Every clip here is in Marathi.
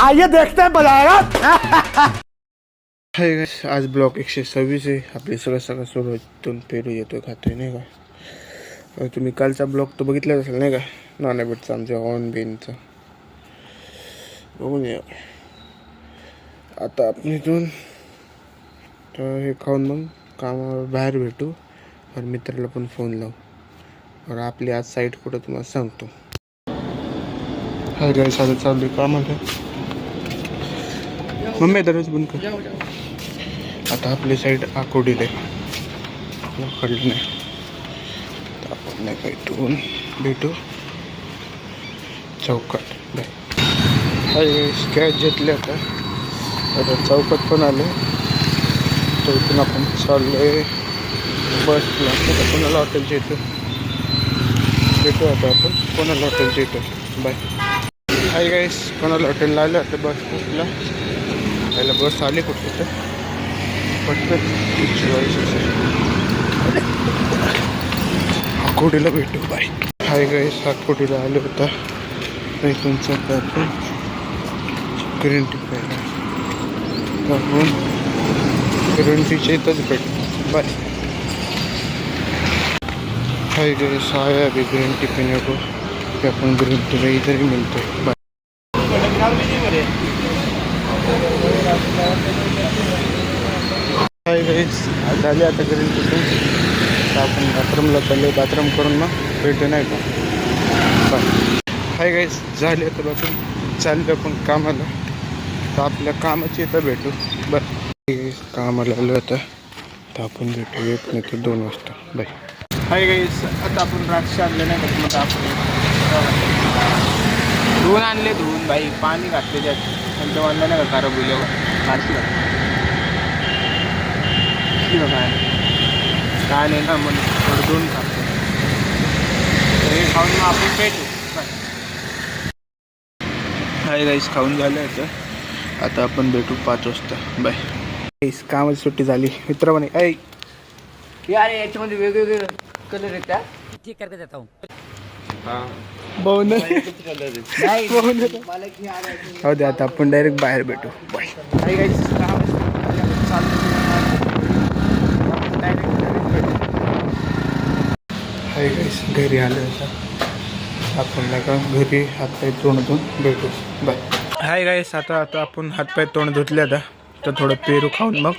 आइए देखते हैं बजाएगा। आज ब्लॉक 126 आहे. आपली सगळं सुरू इथून पेरू येतोय खातोय नाही का. तुम्ही कालचा ब्लॉग तो बघितलाच असेल नाही का, नानाबेटचा आमच्या ऑन बेनचा. बघून या आता आपण इथून तर हे खाऊन मग कामावर बाहेर भेटू और मित्राला पण फोन लावू और आपली आज साईट कुठं तुम्हाला सांगतो. हाय गाईस, आता चालू आहे कामाला. मम्मी दररोज बंद कर. आता आपली साईड आकोडीला कळलं नाही तर आपण नाही भेटून भेटू चौकात. बाय. हाय गाईस, कॅच घेतले आता चौकात पण आले. तर इथून आपण चाललोय बसला. आता कोणाला हॉटेलच्या इथं भेटू. आता आपण कोणाला हॉटेलच्या इथं. बाय. हाय गाईस, कोणाला हॉटेलला आलं आता बस स्टॉपला. पहिला बस आली कुठं तर पटकन आकोडीला भेटू. बाय. हाय गाईस, आकोडीला आलो होता. इथून चौक आपण ग्रीन टी प्यायला आपण ग्रीन टीच्या इथंच भेटू. बाय. हाय गाइस, आया अभी ग्रीन टी पीने को. अपन ग्रीन टी में इधर ही मिलते हैं. बाय. हाय गाइस, झाले आता ग्रीन टी पण. तर आपण बाथरूमला चाललो. बाथरूम करून मग भेटू नाही का. बाय. हाय गाइस, झाले आता बाथरूम. चाललो आपण कामाला. तर आपल्या कामाची इथं भेटू. बाय. कामाला आलो आता तर आपण भेटू 1 नाही तर 2 वाजता. बाय. हाय गाईस, आता आपण द्राक्ष आणले नाही का. मग आपण धुवून आणले. धुवून बाई पाणी घातले त्यात. त्यांचं वाढलं नाही का खराब होईल काढती काय नाही ना. मग थोडं धुवून खातो. हे खाऊन मग आपण भेटू. हाय गाईस, खाऊन झालं आता. आता आपण भेटू 5 वाजता. बाय. गाईस, कामाची सुट्टी झाली. मित्र म्हणे ऐ यार याच्यामध्ये वेगवेगळे कलर आहेत का? ठीक करके देता हूँ. बहुन नाही मला की हो दे. आता आपण डायरेक्ट बाहेर भेटू. Bye. Hi guys, hi guys, घरी आलो आता. आपण नाही का घरी हातपाय तोंड धुवून भेटू. बाय. हाय गाईस, आता आपण हातपाय तोंड धुतले आता. तर थोडं पेरू खाऊन मग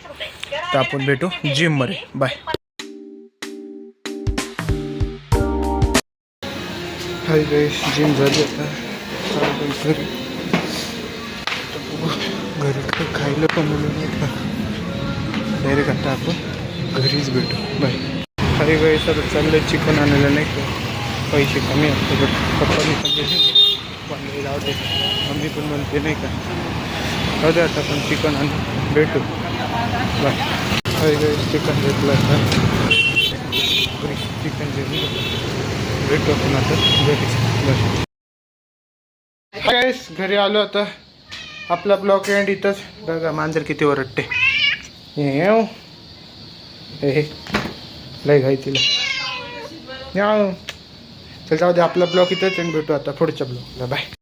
तर आपण भेटू जिममध्ये. बाय. हाय गाईस, जिम झाली आता. घरी घरी खायला पण नाही का. डायरेक्ट आता आपण घरीच भेटू. बाय. हाय गाईस, आता चाललं चिकन आणायला नाही का. पैसे कमी असते बट पप्पानी पण दिले. राहू दे. मम्मी पण म्हणते नाही का. राहू दे. आता आपण चिकन आणून भेटू. बाय. हाय गाईस, चिकन घेतलं आता. चिकन भेटू आपण आता घरी. बाय. हाय गाईस, घरी आलो आता. आपला ब्लॉक एंड इथंच. बघा मांजर किती ओरडते. हे लय घाई तिला. चल जाऊ दे. आपला ब्लॉक इथंच एंड भेटू आता पुढच्या ब्लॉकला. बाय.